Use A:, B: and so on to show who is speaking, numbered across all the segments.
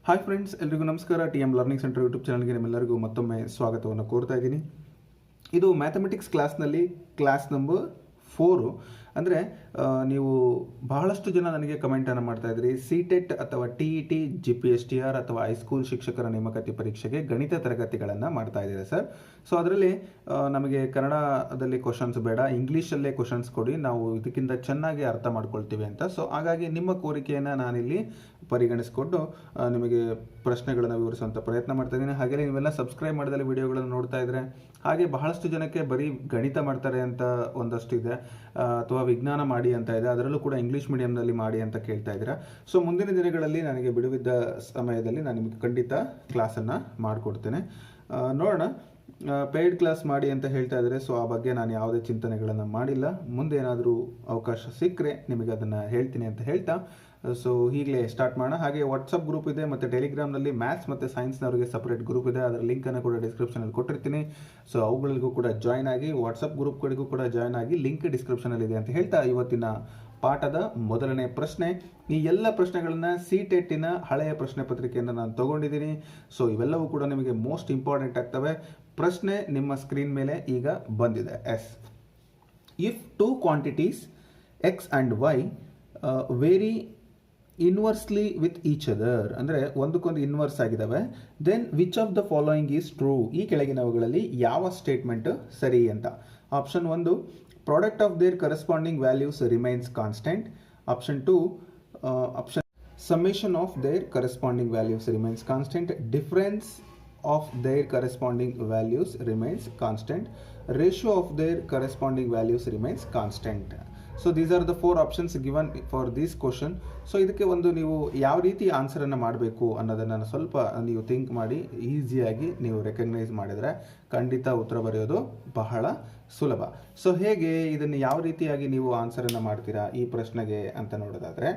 A: Hi friends, ಎಲ್ರಿಗೂ ನಮಸ್ಕಾರ. T M learning centre YouTube ಚಾನಲ್ಗೆ ನಿಮ್ಮೆಲ್ಲರಿಗೂ ಮತ್ತೊಮ್ಮೆ ಸ್ವಾಗತವನ್ನು ಕೋರ್ತಾ ಇದ್ದೀನಿ. ಇದು ಮ್ಯಾಥಮೆಟಿಕ್ಸ್ ಕ್ಲಾಸ್ನಲ್ಲಿ ಕ್ಲಾಸ್ ನಂಬರ್ 4. ಅಂದರೆ ನೀವು ಬಹಳಷ್ಟು ಜನ ನನಗೆ ಕಮೆಂಟನ್ನು ಮಾಡ್ತಾ ಇದ್ರಿ, CTET ಅಥವಾ TET, GPSTR ಅಥವಾ ಹೈಸ್ಕೂಲ್ ಶಿಕ್ಷಕರ ನೇಮಕಾತಿ ಪರೀಕ್ಷೆಗೆ ಗಣಿತ ತರಗತಿಗಳನ್ನು ಮಾಡ್ತಾ ಇದ್ದೀರಾ ಸರ್. ಸೊ ಅದರಲ್ಲಿ ನಮಗೆ ಕನ್ನಡದಲ್ಲಿ ಕ್ವಶನ್ಸ್ ಬೇಡ, ಇಂಗ್ಲೀಷಲ್ಲೇ ಕ್ವಶನ್ಸ್ ಕೊಡಿ, ನಾವು ಇದಕ್ಕಿಂತ ಚೆನ್ನಾಗಿ ಅರ್ಥ ಮಾಡ್ಕೊಳ್ತೀವಿ ಅಂತ. ಸೊ ಹಾಗಾಗಿ ನಿಮ್ಮ ಕೋರಿಕೆಯನ್ನು ನಾನಿಲ್ಲಿ ಪರಿಗಣಿಸಿಕೊಂಡು ನಿಮಗೆ ಪ್ರಶ್ನೆಗಳನ್ನು ವಿವರಿಸುವಂಥ ಪ್ರಯತ್ನ ಮಾಡ್ತಾ ಇದ್ದೀನಿ. ಹಾಗೆ ನೀವೆಲ್ಲ ಸಬ್ಸ್ಕ್ರೈಬ್ ಮಾಡಿದಲ್ಲಿ ವಿಡಿಯೋಗಳನ್ನು ನೋಡ್ತಾ ಇದ್ರೆ, ಹಾಗೆ ಬಹಳಷ್ಟು ಜನಕ್ಕೆ ಬರೀ ಗಣಿತ ಮಾಡ್ತಾರೆ ಅಂತ ಒಂದಷ್ಟು ಇದೆ, ಅಥವಾ ವಿಜ್ಞಾನ ಮಾಡಿ ಅಂತ ಇದೆ, ಅದರಲ್ಲೂ ಕೂಡ ಇಂಗ್ಲೀಷ್ ಮೀಡಿಯಂನಲ್ಲಿ ಮಾಡಿ ಅಂತ ಕೇಳ್ತಾ ಇದ್ದೀರಾ. ಸೊ ಮುಂದಿನ ದಿನಗಳಲ್ಲಿ ನನಗೆ ಬಿಡುವಿದ್ದ ಸಮಯದಲ್ಲಿ ನಾನು ನಿಮಗೆ ಖಂಡಿತ ಕ್ಲಾಸನ್ನು ಮಾಡಿಕೊಡ್ತೇನೆ. ನೋಡೋಣ, ಪೇಯ್ಡ್ ಕ್ಲಾಸ್ ಮಾಡಿ ಅಂತ ಹೇಳ್ತಾ ಇದ್ದಾರೆ. ಸೊ ಆ ಬಗ್ಗೆ ನಾನು ಯಾವುದೇ ಚಿಂತನೆಗಳನ್ನು ಮಾಡಿಲ್ಲ. ಮುಂದೆ ಏನಾದರೂ ಅವಕಾಶ ಸಿಕ್ಕರೆ ನಿಮಗೆ ಅದನ್ನು ಹೇಳ್ತೀನಿ ಅಂತ ಹೇಳ್ತಾ, ಸೊ ಈಗಲೇ ಸ್ಟಾರ್ಟ್ ಮಾಡೋಣ. ಹಾಗೆ ವಾಟ್ಸಪ್ ಗ್ರೂಪ್ ಇದೆ ಮತ್ತು ಟೆಲಿಗ್ರಾಮ್ನಲ್ಲಿ ಮ್ಯಾಥ್ಸ್ ಮತ್ತು ಸೈನ್ಸ್ನವರಿಗೆ ಸಪ್ರೇಟ್ ಗ್ರೂಪ್ ಇದೆ, ಅದರ ಲಿಂಕನ್ನು ಕೂಡ ಡಿಸ್ಕ್ರಿಪ್ಷನಲ್ಲಿ ಕೊಟ್ಟಿರ್ತೀನಿ. ಸೊ ಅವುಗಳಿಗೂ ಕೂಡ ಜಾಯ್ನ್ ಆಗಿ, ವಾಟ್ಸಪ್ ಗ್ರೂಪ್ಗಳಿಗೂ ಕೂಡ ಜಾಯ್ನ್ ಆಗಿ, ಲಿಂಕ್ ಡಿಸ್ಕ್ರಿಪ್ಷನಲ್ಲಿ ಇದೆ ಅಂತ ಹೇಳ್ತಾ, ಇವತ್ತಿನ ಪಾಠದ ಮೊದಲನೇ ಪ್ರಶ್ನೆ. ಈ ಎಲ್ಲ ಪ್ರಶ್ನೆಗಳನ್ನ CTETನ ಹಳೆಯ ಪ್ರಶ್ನೆ ಪತ್ರಿಕೆಯಿಂದ ನಾನು ತಗೊಂಡಿದ್ದೀನಿ. ಸೊ ಇವೆಲ್ಲವೂ ಕೂಡ ನಿಮಗೆ ಮೋಸ್ಟ್ ಇಂಪಾರ್ಟೆಂಟ್ ಆಗ್ತವೆ. ಪ್ರಶ್ನೆ ನಿಮ್ಮ ಸ್ಕ್ರೀನ್ ಮೇಲೆ ಈಗ ಬಂದಿದೆ. If two quantities X and Y vary inversely with each other, ಅಂದರೆ ಒಂದಕ್ಕೊಂದು ಇನ್ವರ್ಸ್ ಆಗಿದ್ದಾವೆ, then which of the following is true? ಈ ಕೆಳಗಿನವುಗಳಲ್ಲಿ ಯಾವ ಸ್ಟೇಟ್ಮೆಂಟ್ ಸರಿ ಅಂತ. Option 1, product of their corresponding values remains constant. Option 2, summation of their corresponding values remains constant. Difference of their corresponding values remains constant. Ratio of their corresponding values remains constant. So these are the 4 options given for this question. So ಇದಕ್ಕೆ ಒಂದು ನೀವು ಯಾವ ರೀತಿ ಆನ್ಸರನ್ನು ಮಾಡಬೇಕು ಅನ್ನೋದನ್ನು ಸ್ವಲ್ಪ ನೀವು think ಮಾಡಿ ಈಸಿಯಾಗಿ ನೀವು ರೆಕಗ್ನೈಸ್ ಮಾಡಿದರೆ ಖಂಡಿತ ಉತ್ತರ ಬರೆಯೋದು ಬಹಳ ಸುಲಭ. ಸೊ ಹೇಗೆ ಇದನ್ನು ಯಾವ ರೀತಿಯಾಗಿ ನೀವು ಆನ್ಸರನ್ನು ಮಾಡ್ತೀರಾ ಈ ಪ್ರಶ್ನೆಗೆ ಅಂತ ನೋಡೋದಾದರೆ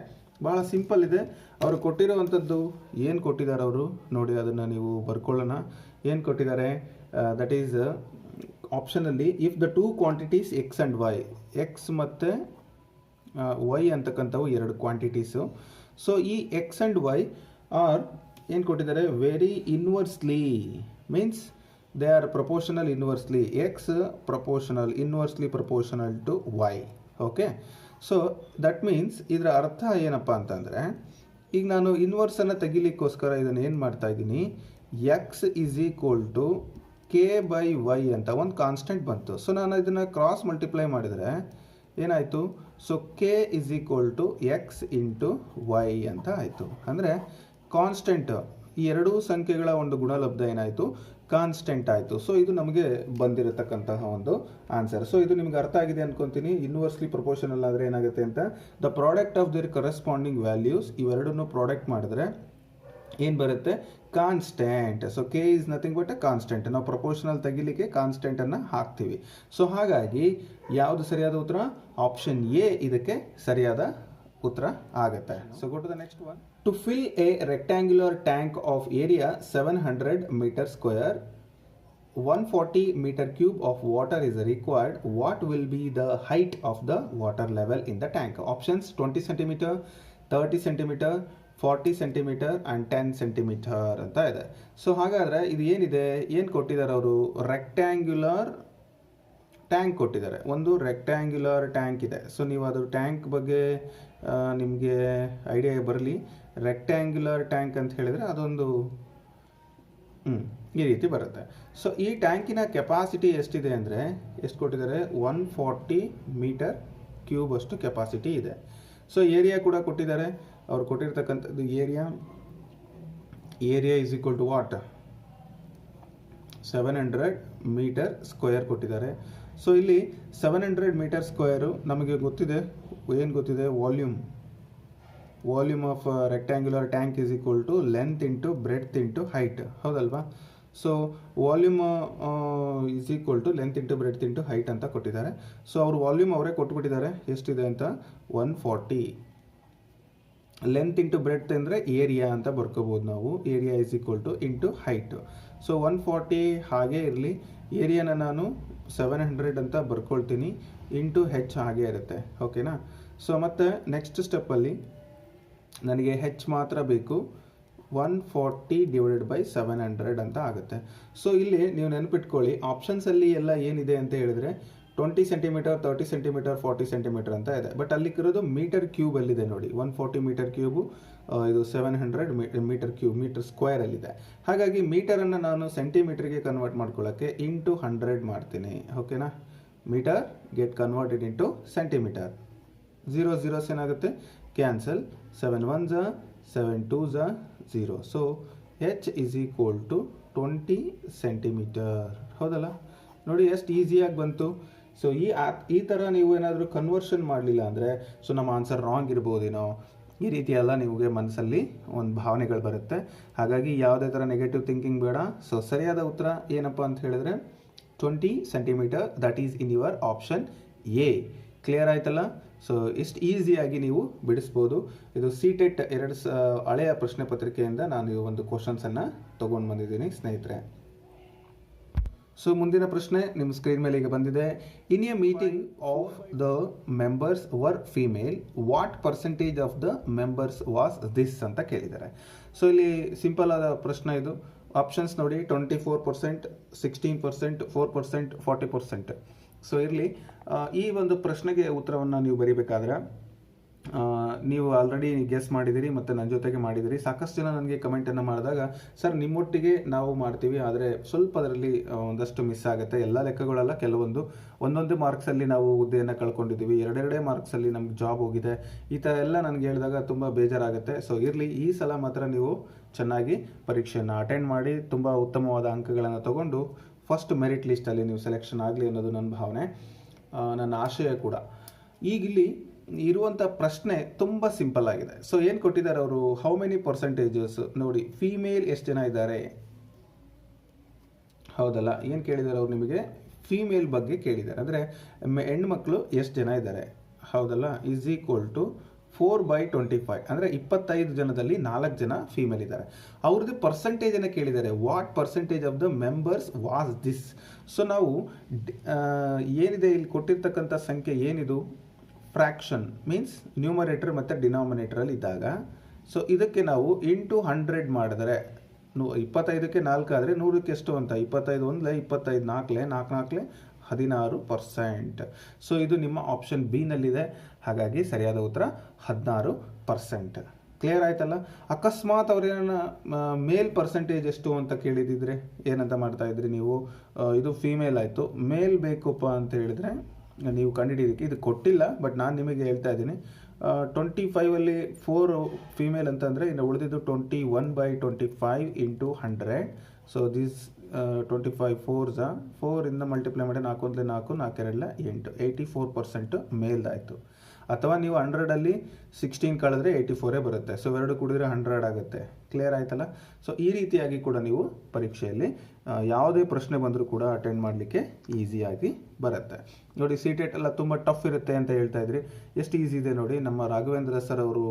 A: ಬಹಳ ಸಿಂಪಲ್ ಇದೆ. ಅವರು ಕೊಟ್ಟಿರೋವಂಥದ್ದು ಏನು ಕೊಟ್ಟಿದ್ದಾರೆ ಅವರು ನೋಡಿ, ಅದನ್ನು ನೀವು ಬರ್ಕೊಳ್ಳೋಣ. ಏನು ಕೊಟ್ಟಿದ್ದಾರೆ, ದಟ್ ಈಸ್ ಆಪ್ಷನಲ್ಲಿ, if the two quantities X and Y, X ಮತ್ತು Y ಅಂತಕ್ಕಂಥವು ಎರಡು ಕ್ವಾಂಟಿಟೀಸು. ಸೊ ಈ X ಆ್ಯಂಡ್ Y ಆರ್ ಏನು ಕೊಟ್ಟಿದ್ದಾರೆ, very inversely, means they are proportional inversely. X proportional, inversely proportional to Y. Okay, so that means ಇದರ ಅರ್ಥ ಏನಪ್ಪ ಅಂತಂದರೆ, ಈಗ ನಾನು ಇನ್ವರ್ಸನ್ನು ತೆಗಿಲಿಕ್ಕೋಸ್ಕರ ಇದನ್ನು ಏನು ಮಾಡ್ತಾ ಇದ್ದೀನಿ, X is equal to K/Y ಅಂತ ಒಂದು ಕಾನ್ಸ್ಟೆಂಟ್ ಬಂತು. ಸೊ ನಾನು ಇದನ್ನು ಕ್ರಾಸ್ ಮಲ್ಟಿಪ್ಲೈ ಮಾಡಿದರೆ ಏನಾಯಿತು, so K is equal to X into Y ಅಂತ ಆಯಿತು. ಅಂದರೆ ಕಾನ್ಸ್ಟೆಂಟ್, ಈ ಎರಡೂ ಸಂಖ್ಯೆಗಳ ಒಂದು ಗುಣಲಬ್ಧ ಏನಾಯಿತು, ಕಾನ್ಸ್ಟೆಂಟ್ ಆಯಿತು. ಸೊ ಇದು ನಮಗೆ ಬಂದಿರತಕ್ಕಂತಹ ಒಂದು ಆನ್ಸರ್. ಸೊ ಇದು ನಿಮ್ಗೆ ಅರ್ಥ ಆಗಿದೆ ಅನ್ಕೊತೀನಿ. ಇನ್ವರ್ಸ್ಲಿ ಪ್ರಪೋರ್ಷನಲ್ ಆದರೆ ಏನಾಗುತ್ತೆ ಅಂತ, the product of their corresponding values, ಇವೆರಡನ್ನು ಪ್ರಾಡಕ್ಟ್ ಮಾಡಿದ್ರೆ ಏನು ಬರುತ್ತೆ, constant. So K is nothing but A constant. ನಾವು ಪ್ರಪೋರ್ಷನಲ್ ತೆಗಿಲಿಕ್ಕೆ ಕಾನ್ಸ್ಟೆಂಟನ್ನು ಹಾಕ್ತೀವಿ. ಸೊ ಹಾಗಾಗಿ ಯಾವುದು ಸರಿಯಾದ ಉತ್ತರ, ಆಪ್ಷನ್ A ಇದಕ್ಕೆ ಸರಿಯಾದ ಉತ್ತರ ಆಗುತ್ತೆ. So go to the next one. To fill a rectangular tank of area 700 metre square, 140 meter cube of water is required. What will be the height of the water level in the tank? Options 20 cm, 30 cm, 40 cm and 10 cm ಅಂತ ಇದೆ. So ಹಾಗಾದರೆ ಇದು ಏನಿದೆ, ಏನು ಕೊಟ್ಟಿದ್ದಾರೆ ಅವರು, rectangular tank ಕೊಟ್ಟಿದ್ದಾರೆ. ಒಂದು ರೆಕ್ಟ್ಯಾಂಗ್ಯುಲರ್ ಟ್ಯಾಂಕ್ ಇದೆ. ಸೊ ನೀವು ಅದು ಟ್ಯಾಂಕ್ ಬಗ್ಗೆ ನಿಮಗೆ ಐಡಿಯಾ ಬರಲಿ. ರೆಕ್ಟ್ಯಾಂಗ್ಯುಲರ್ ಟ್ಯಾಂಕ್ ಅಂತ ಹೇಳಿದರೆ ಅದೊಂದು ಈ ರೀತಿ ಬರುತ್ತೆ. ಸೊ ಈ ಟ್ಯಾಂಕಿನ ಕೆಪಾಸಿಟಿ ಎಷ್ಟಿದೆ ಅಂದರೆ, ಎಷ್ಟು ಕೊಟ್ಟಿದ್ದಾರೆ, 140 ಮೀಟರ್ ಕ್ಯೂಬ್ ಅಷ್ಟು ಕೆಪಾಸಿಟಿ ಇದೆ. ಸೊ ಏರಿಯಾ ಕೂಡ ಕೊಟ್ಟಿದ್ದಾರೆ. ಅವ್ರು ಕೊಟ್ಟಿರ್ತಕ್ಕಂಥದ್ದು area is equal to what, 700 metre square ಕೊಟ್ಟಿದ್ದಾರೆ. ಸೊ ಇಲ್ಲಿ 700 ಮೀಟರ್ ಸ್ಕ್ವೇರು ನಮಗೆ ಗೊತ್ತಿದೆ, ಏನು ಗೊತ್ತಿದೆ, volume of rectangular tank is equal to length into breadth into height, ಹೌದಲ್ವಾ? So volume is equal to length into breadth into height ಅಂತ ಕೊಟ್ಟಿದ್ದಾರೆ. So ಅವರು ವಾಲ್ಯೂಮ್ ಅವರೇ ಕೊಟ್ಬಿಟ್ಟಿದ್ದಾರೆ ಎಷ್ಟಿದೆ ಅಂತ, 140. ಲೆಂತ್ ಇಂಟು ಬ್ರೆಡ್ತ್ ಅಂದರೆ ಏರಿಯಾ ಅಂತ ಬರ್ಕೋಬೋದು ನಾವು. Area is equal two into height. So 140 ಹಾಗೇ ಇರಲಿ, ಏರಿಯಾನ ನಾನು 700 ಅಂತ ಬರ್ಕೊಳ್ತೀನಿ, ಇಂಟು H ಹಾಗೇ ಇರುತ್ತೆ. ಓಕೆನಾ? ಸೊ ಮತ್ತು ನೆಕ್ಸ್ಟ್ ಸ್ಟೆಪ್ಪಲ್ಲಿ ನನಗೆ H ಮಾತ್ರ ಬೇಕು, 140 ಡಿವೈಡೆಡ್ ಬೈ 700 ಅಂತ ಆಗುತ್ತೆ. ಸೊ ಇಲ್ಲಿ ನೀವು ನೆನಪಿಟ್ಕೊಳ್ಳಿ, ಆಪ್ಷನ್ಸಲ್ಲಿ ಎಲ್ಲ ಏನಿದೆ ಅಂತ ಹೇಳಿದ್ರೆ 20 ಸೆಂಟಿಮೀಟರ್, 30 ಸೆಂಟಿಮೀಟರ್, 40 ಸೆಂಟಿಮೀಟರ್ ಅಂತ ಇದೆ. ಬಟ್ ಅಲ್ಲಿರೋದು ಮೀಟರ್ ಕ್ಯೂಬಲ್ಲಿದೆ ನೋಡಿ. 140 ಮೀಟರ್ ಕ್ಯೂಬು, ಇದು 700 ಮೀಟರ್ ಕ್ಯೂಬ್, ಮೀಟರ್ ಸ್ಕ್ವೇರಲ್ಲಿದೆ. ಹಾಗಾಗಿ ಮೀಟರನ್ನು ನಾನು ಸೆಂಟಿಮೀಟರ್ಗೆ ಕನ್ವರ್ಟ್ ಮಾಡ್ಕೊಳ್ಳೋಕ್ಕೆ ಇಂಟು 100 ಮಾಡ್ತೀನಿ. ಓಕೆನಾ? Metre get converted into centimetre. 0 zeros ಏನಾಗುತ್ತೆ? Cancel. 7 1s 7 2s 0. So H is equal to 20 centimetre. ಹೌದಲ್ಲ? ನೋಡಿ ಎಷ್ಟು ಈಸಿಯಾಗಿ ಬಂತು. ಸೊ ಈ ಥರ ನೀವು ಏನಾದರೂ ಕನ್ವರ್ಷನ್ ಮಾಡಲಿಲ್ಲ ಅಂದರೆ ಸೊ ನಮ್ಮ ಆನ್ಸರ್ ರಾಂಗ್ ಇರ್ಬೋದೇನೋ, ಈ ರೀತಿ ಎಲ್ಲ ನಿಮಗೆ ಮನಸ್ಸಲ್ಲಿ ಒಂದು ಭಾವನೆಗಳು ಬರುತ್ತೆ. ಹಾಗಾಗಿ ಯಾವುದೇ ಥರ ನೆಗೆಟಿವ್ ಥಿಂಕಿಂಗ್ ಬೇಡ. ಸೊ ಸರಿಯಾದ ಉತ್ತರ ಏನಪ್ಪ ಅಂತ ಹೇಳಿದ್ರೆ 20 centimetre, that is in your option A. Clear ಆಯ್ತಲ್ಲ? ಸೊ ಇಷ್ಟು ಈಸಿಯಾಗಿ ನೀವು ಬಿಡಿಸ್ಬೋದು. ಇದು CTET 2 ಹಳೆಯ ಪ್ರಶ್ನೆ ಪತ್ರಿಕೆಯಿಂದ ನಾನು ಈ ಒಂದು ಕ್ವಶನ್ಸನ್ನು ತೊಗೊಂಡು ಬಂದಿದ್ದೀನಿ ಸ್ನೇಹಿತರೆ. ಸೊ ಮುಂದಿನ ಪ್ರಶ್ನೆ ನಿಮ್ಮ ಸ್ಕ್ರೀನ್ ಮೇಲೆ ಈಗ ಬಂದಿದೆ. In a meeting of the members var female, what percentage of the members was this ಅಂತ ಕೇಳಿದ್ದಾರೆ. ಸೊ ಇಲ್ಲಿ ಸಿಂಪಲ್ ಆದ ಪ್ರಶ್ನೆ ಇದು. ಆಪ್ಷನ್ಸ್ ನೋಡಿ, 24%, 16%, 4%, 40%. ಸೊ ಇರಲಿ, ಈ ಒಂದು ಪ್ರಶ್ನೆಗೆ ಉತ್ತರವನ್ನು ನೀವು ಬರೀಬೇಕಾದ್ರೆ ನೀವು ಆಲ್ರೆಡಿ ಗೆಸ್ ಮಾಡಿದಿರಿ ಮತ್ತು ನನ್ನ ಜೊತೆಗೆ ಮಾಡಿದಿರಿ. ಸಾಕಷ್ಟು ಜನ ನನಗೆ ಕಮೆಂಟನ್ನು ಮಾಡಿದಾಗ, ಸರ್ ನಿಮ್ಮೊಟ್ಟಿಗೆ ನಾವು ಮಾಡ್ತೀವಿ, ಆದರೆ ಸ್ವಲ್ಪ ಅದರಲ್ಲಿ ಒಂದಷ್ಟು ಮಿಸ್ ಆಗುತ್ತೆ. ಎಲ್ಲ ಲೆಕ್ಕಗಳೆಲ್ಲ ಒಂದೊಂದೇ ಮಾರ್ಕ್ಸಲ್ಲಿ ನಾವು ಹುದ್ದೆಯನ್ನು ಕಳ್ಕೊಂಡಿದ್ದೀವಿ, ಎರಡೆರಡೇ ಮಾರ್ಕ್ಸಲ್ಲಿ ನಮ್ಗೆ ಜಾಬ್ ಹೋಗಿದೆ, ಈ ಥರ ಎಲ್ಲ ನನಗೆ ಹೇಳಿದಾಗ ತುಂಬ ಬೇಜಾರಾಗುತ್ತೆ. ಸೊ ಇರಲಿ, ಈ ಸಲ ಮಾತ್ರ ನೀವು ಚೆನ್ನಾಗಿ ಪರೀಕ್ಷೆಯನ್ನು ಅಟೆಂಡ್ ಮಾಡಿ ತುಂಬ ಉತ್ತಮವಾದ ಅಂಕಗಳನ್ನು ತಗೊಂಡು ಫಸ್ಟ್ ಮೆರಿಟ್ ಲಿಸ್ಟಲ್ಲಿ ನೀವು ಸೆಲೆಕ್ಷನ್ ಆಗಲಿ ಅನ್ನೋದು ನನ್ನ ಭಾವನೆ, ನನ್ನ ಆಶಯ ಕೂಡ. ಈಗಿಲ್ಲಿ ಇರುವಂಥ ಪ್ರಶ್ನೆ ತುಂಬ ಸಿಂಪಲ್ ಆಗಿದೆ. ಸೊ ಏನು ಕೊಟ್ಟಿದ್ದಾರೆ ಅವರು? ಹೌ ಮೆನಿ ಪರ್ಸೆಂಟೇಜಸ್ ನೋಡಿ, ಫೀಮೇಲ್ ಎಷ್ಟು ಜನ ಇದ್ದಾರೆ, ಹೌದಲ್ಲ? ಏನು ಕೇಳಿದ್ದಾರೆ ಅವರು ನಿಮಗೆ? ಫೀಮೇಲ್ ಬಗ್ಗೆ ಕೇಳಿದ್ದಾರೆ. ಅಂದರೆ ಹೆಣ್ಮಕ್ಳು ಎಷ್ಟು ಜನ ಇದ್ದಾರೆ, ಹೌದಲ್ಲ? Is equal to 4/25. ಅಂದರೆ 25 ಜನದಲ್ಲಿ 4 ಜನ ಫೀಮೇಲ್ ಇದ್ದಾರೆ. ಅವ್ರದ್ದು ಪರ್ಸೆಂಟೇಜನ್ನು ಕೇಳಿದ್ದಾರೆ. What percentage of the members was this? So ನಾವು ಏನಿದೆ ಇಲ್ಲಿ ಕೊಟ್ಟಿರ್ತಕ್ಕಂಥ ಸಂಖ್ಯೆ ಏನಿದು? ಫ್ರ್ಯಾಕ್ಷನ್ ಮೀನ್ಸ್ ನ್ಯೂಮರೇಟರ್ ಮತ್ತು ಡಿನಾಮಿನೇಟರಲ್ಲಿ ಇದ್ದಾಗ, ಸೊ ಇದಕ್ಕೆ ನಾವು ಇಂಟು 100 ಮಾಡಿದರೆ 25ಕ್ಕೆ 4 ಆದರೆ 100ಕ್ಕೆ ಎಷ್ಟು ಅಂತ? 25 1 25 4 4 16%. ಸೊ ಇದು ನಿಮ್ಮ ಆಪ್ಷನ್ ಬಿ ನಲ್ಲಿದೆ. ಹಾಗಾಗಿ ಸರಿಯಾದ ಉತ್ತರ 16%. ಕ್ಲಿಯರ್ ಆಯ್ತಲ್ಲ? ಅಕಸ್ಮಾತ್ ಅವ್ರೇನ ಮೇಲ್ ಪರ್ಸೆಂಟೇಜ್ ಎಷ್ಟು ಅಂತ ಕೇಳಿದಿದ್ರೆ ಏನಂತ ಮಾಡ್ತಾ ಇದ್ರಿ ನೀವು? ಇದು ಫೀಮೇಲ್ ಆಯಿತು, ಮೇಲ್ ಬೇಕಪ್ಪ ಅಂತ ಹೇಳಿದ್ರೆ ನೀವು ಕಂಡುಹಿಡಿಯೋದಕ್ಕೆ ಇದು ಕೊಟ್ಟಿಲ್ಲ, ಬಟ್ ನಾನು ನಿಮಗೆ ಹೇಳ್ತಾ ಇದ್ದೀನಿ. 25ಅಲ್ಲಿ 4 ಫೀಮೇಲ್ ಅಂತಂದರೆ ಇನ್ನು ಉಳಿದಿದ್ದು 21/25 into 100. So this 25 4s 4 multiply ಮಾಡಿ 4 1 4 4 2 8 84% ಮೇಲ್ದಾಯಿತು. ಅಥವಾ ನೀವು 100ಅಲ್ಲಿ 16 ಕಳೆದ್ರೆ 84 ಬರುತ್ತೆ. ಸೊ ಎರಡು ಕೂಡಿದ್ರೆ 100 ಆಗುತ್ತೆ. ಕ್ಲಿಯರ್ ಆಯ್ತಲ್ಲ? ಸೊ ಈ ರೀತಿಯಾಗಿ ಕೂಡ ನೀವು ಪರೀಕ್ಷೆಯಲ್ಲಿ ಯಾವುದೇ ಪ್ರಶ್ನೆ ಬಂದರೂ ಕೂಡ ಅಟೆಂಡ್ ಮಾಡಲಿಕ್ಕೆ ಈಸಿಯಾಗಿ ಬರುತ್ತೆ. ನೋಡಿ, CTET ಎಲ್ಲ ತುಂಬ ಟಫ್ ಇರುತ್ತೆ ಅಂತ ಹೇಳ್ತಾ ಇದ್ರಿ. ಎಷ್ಟು ಈಸಿ ಇದೆ ನೋಡಿ. ನಮ್ಮ ರಾಘವೇಂದ್ರ ಸರ್ ಅವರು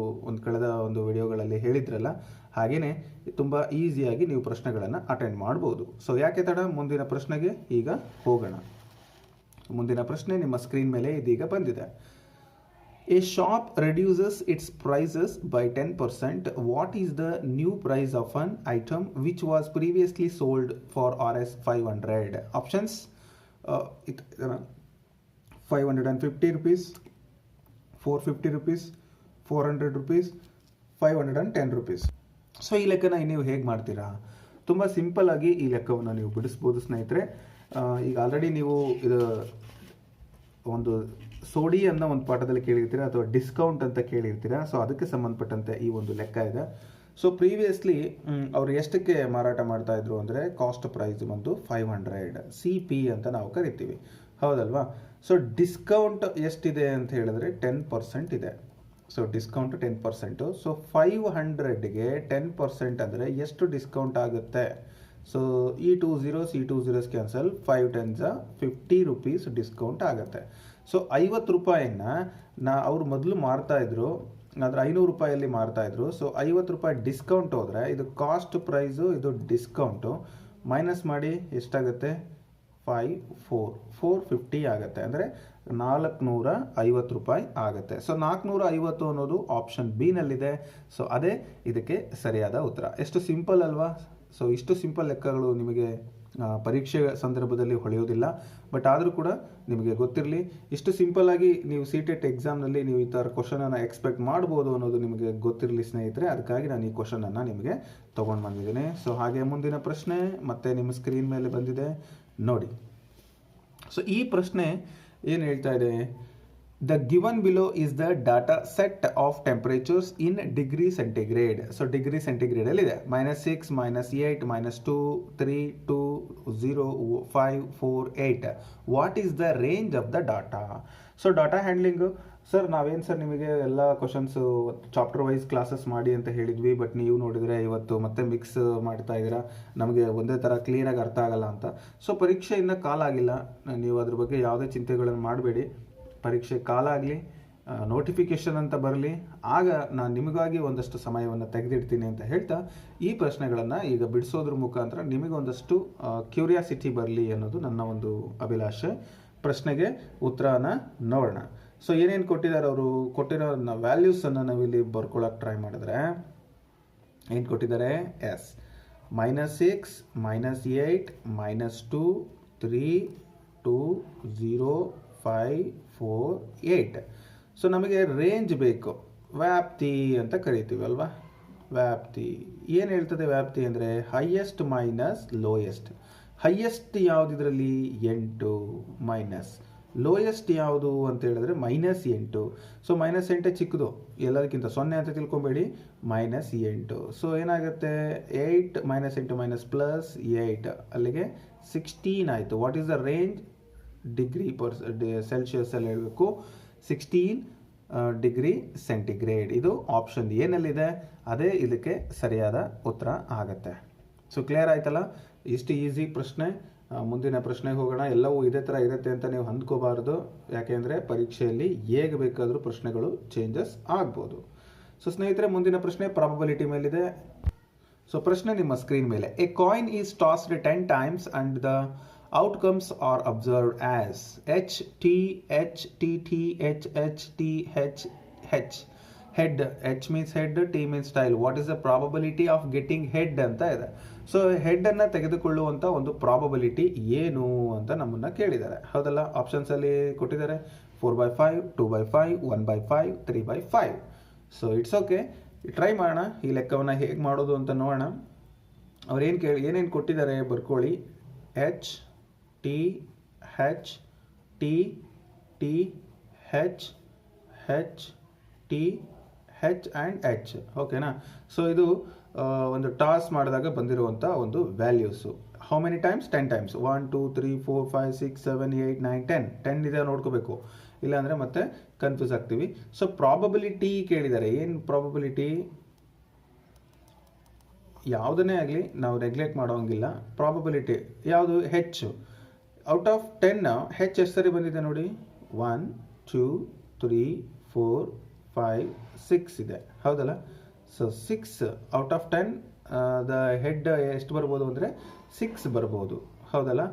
A: ಕಳೆದ ಒಂದು ವಿಡಿಯೋಗಳಲ್ಲಿ ಹೇಳಿದ್ರಲ್ಲ, ಹಾಗೆಯೇ ತುಂಬ ಈಸಿಯಾಗಿ ನೀವು ಪ್ರಶ್ನೆಗಳನ್ನು ಅಟೆಂಡ್ ಮಾಡ್ಬೋದು. ಸೊ ಯಾಕೆ ತಡ, ಮುಂದಿನ ಪ್ರಶ್ನೆಗೆ ಈಗ ಹೋಗೋಣ. ಮುಂದಿನ ಪ್ರಶ್ನೆ ನಿಮ್ಮ ಸ್ಕ್ರೀನ್ ಮೇಲೆ ಇದೀಗ ಬಂದಿದೆ. A shop reduces its prices by 10%. What is the new price of an item which was previously sold for Rs 500? Options: 550 rupees, 450 rupees, 400 rupees, 510 rupees. So ಈ ಲೆಕ್ಕನ ನೀವು ಹೇಗೆ ಮಾಡ್ತೀರಾ? ತುಂಬ ಸಿಂಪಲ್ ಆಗಿ ಈ ಲೆಕ್ಕವನ್ನು ನೀವು ಬಿಡಿಸ್ಬೋದು ಸ್ನೇಹಿತರೆ. ಈಗ ಆಲ್ರೆಡಿ ನೀವು ಇದು ಒಂದು ಸೋಡಿ ಅನ್ನೋ ಒಂದು ಪಾಠದಲ್ಲಿ ಕೇಳಿರ್ತೀರಾ, ಅಥವಾ ಡಿಸ್ಕೌಂಟ್ ಅಂತ ಕೇಳಿರ್ತೀರಾ. ಸೊ ಅದಕ್ಕೆ ಸಂಬಂಧಪಟ್ಟಂತೆ ಈ ಒಂದು ಲೆಕ್ಕ ಇದೆ. ಸೊ ಪ್ರೀವಿಯಸ್ಲಿ ಅವರು ಎಷ್ಟಕ್ಕೆ ಮಾರಾಟ ಮಾಡ್ತಾ ಇದ್ರು ಅಂದರೆ, ಕಾಸ್ಟ್ ಪ್ರೈಸ್ ಬಂದು 500 CP ಅಂತ ನಾವು ಕರಿತೀವಿ, ಹೌದಲ್ವಾ? ಸೊ ಡಿಸ್ಕೌಂಟ್ ಎಷ್ಟಿದೆ ಅಂತ ಹೇಳಿದ್ರೆ 10% ಇದೆ. So discount 10%. ಸೊ 500ಗೆ 10% ಅಂದರೆ ಎಷ್ಟು ಡಿಸ್ಕೌಂಟ್ ಆಗುತ್ತೆ? ಸೊ ಈ 2 zeros cancel, 5 10s 50 rupees discount ಆಗುತ್ತೆ. ಸೊ 50 ರೂಪಾಯಿನ ಅವರು ಮೊದಲು ಮಾರ್ತಾ ಇದ್ರು, ಆದರೆ 500 ರೂಪಾಯಲ್ಲಿ ಮಾರ್ತಾ ಇದ್ರು. ಸೊ 50 ರೂಪಾಯಿ ಡಿಸ್ಕೌಂಟ್ ಹೋದರೆ ಇದು ಕಾಸ್ಟ್ ಪ್ರೈಸು, ಇದು ಡಿಸ್ಕೌಂಟು ಮೈನಸ್ ಮಾಡಿ ಎಷ್ಟಾಗುತ್ತೆ? 450 ಆಗುತ್ತೆ, ಅಂದರೆ 450 ರೂಪಾಯಿ ಆಗುತ್ತೆ. ಸೊ 450 ಅನ್ನೋದು ಆಪ್ಷನ್ ಬಿ ನಲ್ಲಿದೆ. ಸೊ ಅದೇ ಇದಕ್ಕೆ ಸರಿಯಾದ ಉತ್ತರ. ಎಷ್ಟು ಸಿಂಪಲ್ ಅಲ್ವಾ? ಸೊ ಇಷ್ಟು ಸಿಂಪಲ್ ಲೆಕ್ಕಗಳು ನಿಮಗೆ ಪರೀಕ್ಷೆ ಸಂದರ್ಭದಲ್ಲಿ ಹೊಳೆಯೋದಿಲ್ಲ, ಬಟ್ ಆದರೂ ಕೂಡ ನಿಮಗೆ ಗೊತ್ತಿರಲಿ, ಇಷ್ಟು ಸಿಂಪಲ್ ಆಗಿ ನೀವು CTET ಎಕ್ಸಾಮ್ನಲ್ಲಿ ನೀವು ಈ ಥರ ಕ್ವಶನನ್ನು ಎಕ್ಸ್ಪೆಕ್ಟ್ ಮಾಡ್ಬೋದು ಅನ್ನೋದು ನಿಮಗೆ ಗೊತ್ತಿರಲಿ ಸ್ನೇಹಿತರೆ. ಅದಕ್ಕಾಗಿ ನಾನು ಈ ಕ್ವಶನನ್ನು ನಿಮಗೆ ತೊಗೊಂಡು ಬಂದಿದ್ದೀನಿ. ಸೊ ಹಾಗೆ ಮುಂದಿನ ಪ್ರಶ್ನೆ ಮತ್ತೆ ನಿಮ್ಮ ಸ್ಕ್ರೀನ್ ಮೇಲೆ ಬಂದಿದೆ ನೋಡಿ. ಸೊ ಈ ಪ್ರಶ್ನೆ ಏನು ಹೇಳ್ತಾ ಇದೆ? The given below is the data set of temperatures in degree centigrade. So degree centigrade ಅಲ್ಲಿದೆ -6, -8, -2, 3, 2, 0, 5, 4, 8. What is the range of the data? So data handling sir, ನಾವೇನು ಸರ್ ನಿಮಗೆ ಎಲ್ಲ ಕ್ವಶನ್ಸು ಚಾಪ್ಟರ್ ವೈಸ್ ಕ್ಲಾಸಸ್ ಮಾಡಿ ಅಂತ ಹೇಳಿದ್ವಿ, but ನೀವು ನೋಡಿದರೆ ಇವತ್ತು ಮತ್ತೆ ಮಿಕ್ಸ್ ಮಾಡ್ತಾ ಇದ್ದೀರಾ, ನಮಗೆ ಒಂದೇ ಥರ ಕ್ಲೀನಾಗಿ ಅರ್ಥ ಆಗಲ್ಲ ಅಂತ. ಸೊ ಪರೀಕ್ಷೆಯಿಂದ ಕಾಲ ಆಗಿಲ್ಲ, ನೀವು ಅದ್ರ ಬಗ್ಗೆ ಯಾವುದೇ ಚಿಂತೆಗಳನ್ನು ಮಾಡಬೇಡಿ. ಪರೀಕ್ಷೆ ಕಾಲ ಆಗಲಿ, ನೋಟಿಫಿಕೇಷನ್ ಅಂತ ಬರಲಿ, ಆಗ ನಾನು ನಿಮಗಾಗಿ ಒಂದಷ್ಟು ಸಮಯವನ್ನು ತೆಗೆದಿಡ್ತೀನಿ ಅಂತ ಹೇಳ್ತಾ ಈ ಪ್ರಶ್ನೆಗಳನ್ನು ಈಗ ಬಿಡಿಸೋದ್ರ ಮುಖಾಂತರ ನಿಮಗೊಂದಷ್ಟು ಕ್ಯೂರಿಯಾಸಿಟಿ ಬರಲಿ ಅನ್ನೋದು ನನ್ನ ಒಂದು ಅಭಿಲಾಷೆ. ಪ್ರಶ್ನೆಗೆ ಉತ್ತರನ ನೋಡೋಣ. ಸೊ ಏನೇನು ಕೊಟ್ಟಿದ್ದಾರೆ ಅವರು? ಕೊಟ್ಟಿರೋ ವ್ಯಾಲ್ಯೂಸನ್ನು ನಾವಿಲ್ಲಿ ಬರ್ಕೊಳ್ಳೋಕೆ ಟ್ರೈ ಮಾಡಿದ್ರೆ ಏನು ಕೊಟ್ಟಿದ್ದಾರೆ? ಎಸ್ -6, -8, -2, 3, 2, 0, 5, 4, 8. ಸೊ ನಮಗೆ ರೇಂಜ್ ಬೇಕು, ವ್ಯಾಪ್ತಿ ಅಂತ ಕರಿತೀವಿ ಅಲ್ವಾ? ವ್ಯಾಪ್ತಿ ಏನು ಹೇಳ್ತದೆ? ವ್ಯಾಪ್ತಿ ಅಂದರೆ ಹೈಯೆಸ್ಟ್ ಮೈನಸ್ ಲೋಯೆಸ್ಟ್. ಹೈಯೆಸ್ಟ್ ಯಾವುದು ಇದರಲ್ಲಿ? 8 ಮೈನಸ್ ಲೋಯೆಸ್ಟ್ ಯಾವುದು ಅಂತ ಹೇಳಿದ್ರೆ -8. ಸೊ -8 ಚಿಕ್ಕದು, ಎಲ್ಲದಕ್ಕಿಂತ 0 ಅಂತ ತಿಳ್ಕೊಬೇಡಿ, -8. ಸೊ ಏನಾಗುತ್ತೆ? 8 -8 ಪ್ಲಸ್ 8 ಅಲ್ಲಿಗೆ 16 ಆಯಿತು. What is the range? Degree Celsius ಅಲ್ಲಿ ಹೇಳಬೇಕು, 16 ಡಿಗ್ರಿ ಸೆಂಟಿಗ್ರೇಡ್. ಇದು ಆಪ್ಷನ್ ಏನಲ್ಲಿದೆ, ಅದೇ ಇದಕ್ಕೆ ಸರಿಯಾದ ಉತ್ತರ ಆಗುತ್ತೆ. ಸೊ ಕ್ಲಿಯರ್ ಆಯ್ತಲ್ಲ? ಇಷ್ಟು ಈಸಿ ಪ್ರಶ್ನೆ. ಮುಂದಿನ ಪ್ರಶ್ನೆಗೆ ಹೋಗೋಣ. ಎಲ್ಲವೂ ಇದೇ ಥರ ಇರುತ್ತೆ ಅಂತ ನೀವು ಅಂದ್ಕೋಬಾರ್ದು, ಯಾಕೆಂದರೆ ಪರೀಕ್ಷೆಯಲ್ಲಿ ಹೇಗೆ ಬೇಕಾದರೂ ಪ್ರಶ್ನೆಗಳು ಚೇಂಜಸ್ ಆಗ್ಬೋದು. ಸೊ ಸ್ನೇಹಿತರೆ, ಮುಂದಿನ ಪ್ರಶ್ನೆ ಪ್ರಾಬಬಿಲಿಟಿ ಮೇಲಿದೆ. ಸೊ ಪ್ರಶ್ನೆ ನಿಮ್ಮ ಸ್ಕ್ರೀನ್ ಮೇಲೆ. A coin is tossed 10 times and the outcomes are observed as H, T, H, T, T, H, H, T, H, H. Head, H means head, T means tail. What is the probability of getting head ಅಂತ ಇದೆ. So ಹೆಡ್ಡನ್ನು ತೆಗೆದುಕೊಳ್ಳುವಂಥ ಒಂದು probability ಏನು ಅಂತ ನಮ್ಮನ್ನು ಕೇಳಿದ್ದಾರೆ, ಹೌದಲ್ಲ? ಆಪ್ಷನ್ಸಲ್ಲಿ ಕೊಟ್ಟಿದ್ದಾರೆ 4/5, 2/5, 1/5, 3/5. So it's okay, try ಮಾಡೋಣ ಈ ಲೆಕ್ಕವನ್ನು ಹೇಗೆ ಮಾಡೋದು ಅಂತ ನೋಡೋಣ. ಅವ್ರು ಏನೇನು ಕೊಟ್ಟಿದ್ದಾರೆ ಬರ್ಕೊಳ್ಳಿ. H, T, H, T, T, H, H, T, H and H. ಓಕೆನಾ? ಸೊ ಇದು ಒಂದು ಟಾಸ್ ಮಾಡಿದಾಗ ಬಂದಿರುವಂಥ ಒಂದು values. How many times? 10 times. 1, 2, 3, 4, 5, 6, 7, 8, 9, 10. 10 ಇದೆ ನೋಡ್ಕೋಬೇಕು, ಇಲ್ಲಾಂದರೆ ಮತ್ತೆ ಕನ್ಫ್ಯೂಸ್ ಆಗ್ತೀವಿ. ಸೊ ಪ್ರಾಬಬಿಲಿಟಿ ಕೇಳಿದ್ದಾರೆ. ಏನು ಪ್ರಾಬಬಿಲಿಟಿ? ಯಾವುದನ್ನೇ ಆಗಲಿ ನಾವು ನೆಗ್ಲೆಕ್ಟ್ ಮಾಡೋಂಗಿಲ್ಲ. ಪ್ರಾಬಬಿಲಿಟಿ ಯಾವುದು? ಹೆಚ್ಚು. ಔಟ್ ಆಫ್ 10 ಹೆಚ್ಚು ಎಷ್ಟು ಸರಿ ಬಂದಿದೆ ನೋಡಿ? 1, 2, 3, 4, 5, 6 ಇದೆ, ಹೌದಲ್ಲ? So 6 out of 10 the head ಎಷ್ಟು ಬರ್ಬೋದು ಅಂದರೆ 6 ಬರ್ಬೋದು, ಹೌದಲ್ಲ?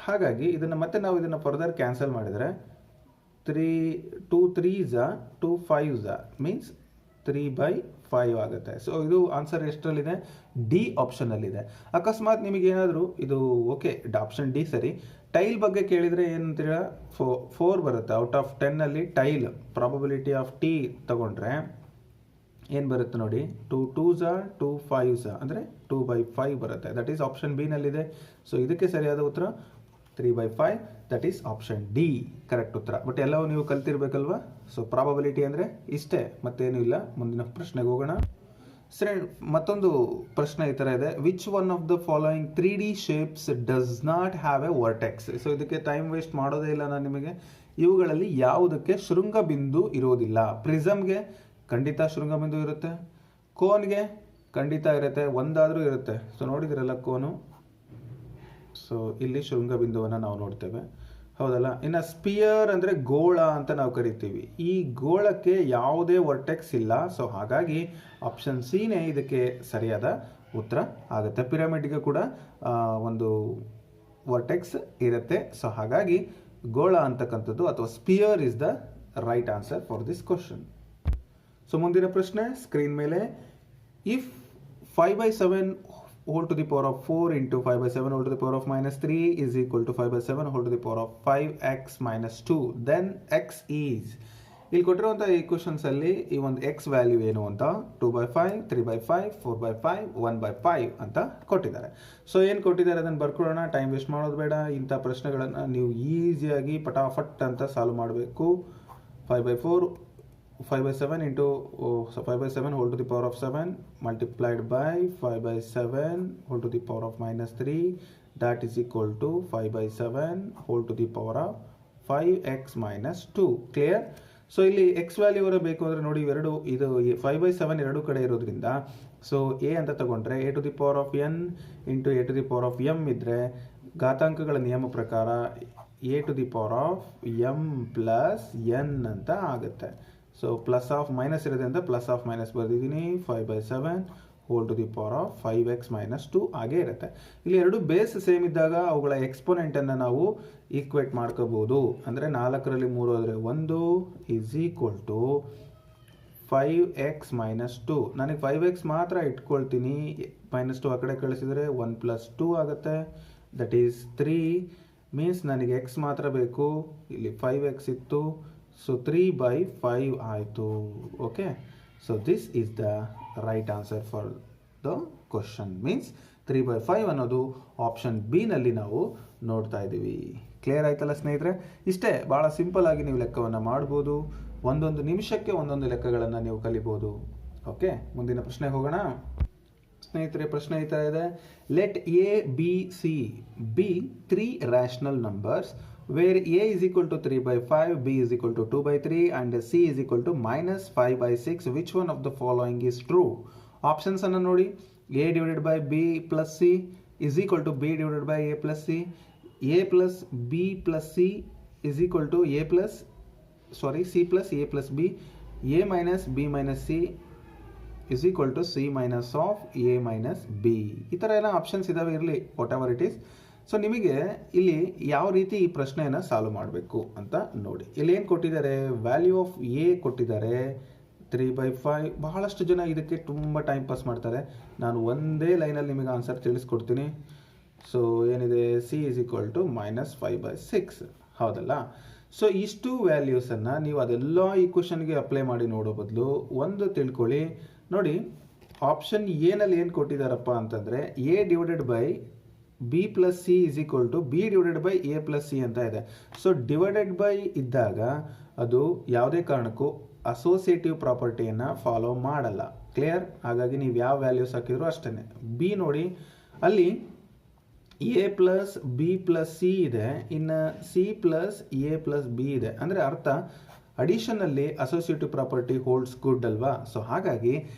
A: ಹಾಗಾಗಿ ಇದನ್ನು ಮತ್ತೆ ನಾವು ಇದನ್ನು ಫರ್ದರ್ ಕ್ಯಾನ್ಸಲ್ ಮಾಡಿದರೆ 2 3s 2 5s ಮೀನ್ಸ್ 3/5 ಆಗುತ್ತೆ. ಸೊ ಇದು ಆನ್ಸರ್ ಎಷ್ಟರಲ್ಲಿದೆ? ಡಿ ಆಪ್ಷನಲ್ಲಿದೆ. ಅಕಸ್ಮಾತ್ ನಿಮಗೇನಾದರೂ ಇದು ಓಕೆ ಆಪ್ಷನ್ ಡಿ ಸರಿ, ಟೈಲ್ ಬಗ್ಗೆ ಕೇಳಿದರೆ ಏನಂತೀರ? 4 ಬರುತ್ತೆ. Out of 10 tail probability of T ತಗೊಂಡ್ರೆ ಏನು ಬರುತ್ತೆ ನೋಡಿ? 2 2s 2 5s ಅಂದರೆ 2/5 ಬರುತ್ತೆ. ದಟ್ ಈಸ್ ಆಪ್ಷನ್ ಬಿ ನಲ್ಲಿದೆ. ಸೊ ಇದಕ್ಕೆ ಸರಿಯಾದ ಉತ್ತರ 3/5, that is option D correct ಉತ್ತರ. ಬಟ್ ಎಲ್ಲವೂ ನೀವು ಕಲ್ತಿರ್ಬೇಕಲ್ವಾ? ಸೊ ಪ್ರಾಬಬಿಲಿಟಿ ಅಂದರೆ ಇಷ್ಟೇ, ಮತ್ತೇನು ಇಲ್ಲ. ಮುಂದಿನ ಪ್ರಶ್ನೆಗೆ ಹೋಗೋಣ. ಸರಿ, ಮತ್ತೊಂದು ಪ್ರಶ್ನೆ ಈ ಥರ ಇದೆ. Which one of the following 3D shapes does not have A vertex? So ಇದಕ್ಕೆ ಟೈಮ್ ವೇಸ್ಟ್ ಮಾಡೋದೇ ಇಲ್ಲ ನಾನು ನಿಮಗೆ. ಇವುಗಳಲ್ಲಿ ಯಾವುದಕ್ಕೆ ಶೃಂಗಬಿಂದು ಇರೋದಿಲ್ಲ? ಪ್ರಿಸಮ್ಗೆ ಖಂಡಿತ ಶೃಂಗಬಿಂದು ಇರುತ್ತೆ, ಕೋನ್ಗೆ ಖಂಡಿತ ಇರುತ್ತೆ, ಒಂದಾದರೂ ಇರುತ್ತೆ. ಸೊ ನೋಡಿದ್ರಲ್ಲ ಕೋನು, ಸೊ ಇಲ್ಲಿ ಶೃಂಗಬಿಂದುವನ್ನು ನಾವು ನೋಡ್ತೇವೆ, ಹೌದಲ್ಲ? ಇನ್ನು ಸ್ಪಿಯರ್ ಅಂದರೆ ಗೋಳ ಅಂತ ನಾವು ಕರಿತೀವಿ. ಈ ಗೋಳಕ್ಕೆ ಯಾವುದೇ ವರ್ಟೆಕ್ಸ್ ಇಲ್ಲ. ಸೊ ಹಾಗಾಗಿ ಆಪ್ಷನ್ ಸಿನೇ ಇದಕ್ಕೆ ಸರಿಯಾದ ಉತ್ತರ ಆಗುತ್ತೆ. ಪಿರಮಿಡ್ಗೆ ಕೂಡ ಒಂದು ವರ್ಟೆಕ್ಸ್ ಇರುತ್ತೆ. ಸೊ ಹಾಗಾಗಿ ಗೋಳ ಅಂತಕ್ಕಂಥದ್ದು ಅಥವಾ spear is the right answer for this question. So ಮುಂದಿನ ಪ್ರಶ್ನೆ ಸ್ಕ್ರೀನ್ ಮೇಲೆ, if 5/7 whole to the power of 4 into 5/7 whole to the power of -3 is equal to 5/7 whole to the power of 5x minus 2, then x is, ಇಲ್ಲಿ ಕೊಟ್ಟಿರುವಂಥ equations ಅಲ್ಲಿ ಈ ಒಂದು X value ಏನು ಅಂತ 2/5, 3/5, 4/5, 1/5 ಅಂತ ಕೊಟ್ಟಿದ್ದಾರೆ. ಸೊ ಏನು ಕೊಟ್ಟಿದ್ದಾರೆ ಅದನ್ನು ಬರ್ಕೊಳ್ಳೋಣ, ಟೈಮ್ ವೇಸ್ಟ್ ಮಾಡೋದು ಬೇಡ. ಇಂಥ ಪ್ರಶ್ನೆಗಳನ್ನು ನೀವು ಈಸಿಯಾಗಿ ಪಟಾಫಟ್ ಅಂತ ಸಾಲ್ವ್ ಮಾಡಬೇಕು. 5/7 into 5/7 whole to the power of 7 multiplied by 5/7 whole to the power of -3, that is equal to 5/7 whole to the power of 5x minus 2. Clear? So ಇಲ್ಲಿ ಎಕ್ಸ್ ವ್ಯಾಲ್ಯೂ ಬೇಕು ಅಂದರೆ ನೋಡಿ, ಇವೆರಡು ಇದು 5/7 ಎರಡು ಕಡೆ ಇರೋದ್ರಿಂದ ಸೊ ಎ ಅಂತ ತಗೊಂಡ್ರೆ a to the power of n into a to the power of m ಇದ್ದರೆ ಘಾತಾಂಕಗಳ ನಿಯಮ ಪ್ರಕಾರ a to the power of m plus n ಅಂತ ಆಗುತ್ತೆ. ಸೊ ಪ್ಲಸ್ ಆಫ್ ಮೈನಸ್ ಇರೋದ್ರಿಂದ ಪ್ಲಸ್ ಆಫ್ ಮೈನಸ್ ಬರೆದಿದ್ದೀನಿ. 5/7 whole to the power of 5x minus 2 ಆಗೇ ಇರುತ್ತೆ. ಇಲ್ಲಿ ಎರಡು ಬೇಸ್ ಸೇಮ್ ಇದ್ದಾಗ ಅವುಗಳ ಎಕ್ಸ್ಪೋನೆಂಟನ್ನು ನಾವು ಈಕ್ವೇಟ್ ಮಾಡ್ಕೋಬಹುದು. ಅಂದರೆ 4ರಲ್ಲಿ 3 ಆದರೆ 1 is equal to 5x minus 2. ನನಗೆ 5x ಮಾತ್ರ ಇಟ್ಕೊಳ್ತೀನಿ, -2 ಆ ಕಡೆ ಕಳಿಸಿದರೆ 1 + 2 ಆಗುತ್ತೆ, ದಟ್ ಈಸ್ 3. ಮೀನ್ಸ್ ನನಗೆ x ಮಾತ್ರ ಬೇಕು, ಇಲ್ಲಿ 5x ಇತ್ತು, ಸೊ 3/5 ಆಯಿತು. Okay, so this is the right answer for the question. Means 3/5 ಅನ್ನೋದು ಆಪ್ಷನ್ ಬಿ ನಲ್ಲಿ ನಾವು ನೋಡ್ತಾ ಇದ್ದೀವಿ. ಕ್ಲಿಯರ್ ಆಯ್ತಲ್ಲ ಸ್ನೇಹಿತರೆ? ಇಷ್ಟೇ, ಭಾಳ ಸಿಂಪಲ್ ಆಗಿ ನೀವು ಲೆಕ್ಕವನ್ನು ಮಾಡ್ಬೋದು. ಒಂದೊಂದು ನಿಮಿಷಕ್ಕೆ ಒಂದೊಂದು ಲೆಕ್ಕಗಳನ್ನು ನೀವು ಕಲಿಬೋದು. ಓಕೆ, ಮುಂದಿನ ಪ್ರಶ್ನೆ ಹೋಗೋಣ ಸ್ನೇಹಿತರೆ. ಪ್ರಶ್ನೆ ಈ ಥರ ಇದೆ, let A B C B 3 rational numbers where a is equal to 3/5, b is equal to 2/3 and c is equal to -5/6. which one of the following is true? Options ಅನ್ನು ನೋಡಿ, a divided by b plus c is equal to b divided by a plus c, a plus b plus c is equal to c plus a plus b, a minus b minus c is equal to c minus of a minus b. ಈ ಥರ ಎಲ್ಲ options ಇದಾವೆ, ಇರಲಿ, what ever it is. So ನಿಮಗೆ ಇಲ್ಲಿ ಯಾವ ರೀತಿ ಈ ಪ್ರಶ್ನೆಯನ್ನು ಸಾಲ್ವ್ ಮಾಡಬೇಕು ಅಂತ ನೋಡಿ. ಇಲ್ಲಿ ಏನು ಕೊಟ್ಟಿದ್ದಾರೆ, ವ್ಯಾಲ್ಯೂ ಆಫ್ ಎ ಕೊಟ್ಟಿದ್ದಾರೆ 3/5. ಬಹಳಷ್ಟು ಜನ ಇದಕ್ಕೆ ತುಂಬ ಟೈಮ್ ಪಾಸ್ ಮಾಡ್ತಾರೆ. ನಾನು ಒಂದೇ ಲೈನಲ್ಲಿ ನಿಮಗೆ ಆನ್ಸರ್ ತಿಳಿಸ್ಕೊಡ್ತೀನಿ. ಸೊ ಏನಿದೆ, ಸಿ ಈಸ್ ಈಕ್ವಲ್ ಟು -5/6, ಹೌದಲ್ಲ? ಸೊ ಇಷ್ಟು ವ್ಯಾಲ್ಯೂಸನ್ನು ನೀವು ಅದೆಲ್ಲ ಈ ಕ್ವಶನ್ಗೆ ಅಪ್ಲೈ ಮಾಡಿ ನೋಡೋ ಬದಲು ಒಂದು ತಿಳ್ಕೊಳ್ಳಿ. ನೋಡಿ, ಆಪ್ಷನ್ ಎನಲ್ಲಿ ಏನು ಕೊಟ್ಟಿದ್ದಾರಪ್ಪ ಅಂತಂದರೆ a divided by b plus c is equal to b divided by a plus c ಅಂತ ಇದೆ. ಸೊ ಡಿವೈಡೆಡ್ ಬೈ ಇದ್ದಾಗ ಅದು ಯಾವುದೇ ಕಾರಣಕ್ಕೂ ಅಸೋಸಿಯೇಟಿವ್ ಪ್ರಾಪರ್ಟಿಯನ್ನು ಫಾಲೋ ಮಾಡಲ್ಲ. ಕ್ಲಿಯರ್? ಹಾಗಾಗಿ ನೀವು ಯಾವ ವ್ಯಾಲ್ಯೂಸ್ ಹಾಕಿದ್ರು ಅಷ್ಟೇ. ಬಿ ನೋಡಿ, ಅಲ್ಲಿ a plus b plus c ಇದೆ, ಇನ್ನು c plus a plus b ಇದೆ. ಅಂದರೆ ಅರ್ಥ ಅಡಿಷನಲ್ಲಿ ಅಸೋಸಿಯೇಟಿವ್ ಪ್ರಾಪರ್ಟಿ ಹೋಲ್ಡ್ಸ್ ಗುಡ್ ಅಲ್ವಾ? ಸೊ ಹಾಗಾಗಿ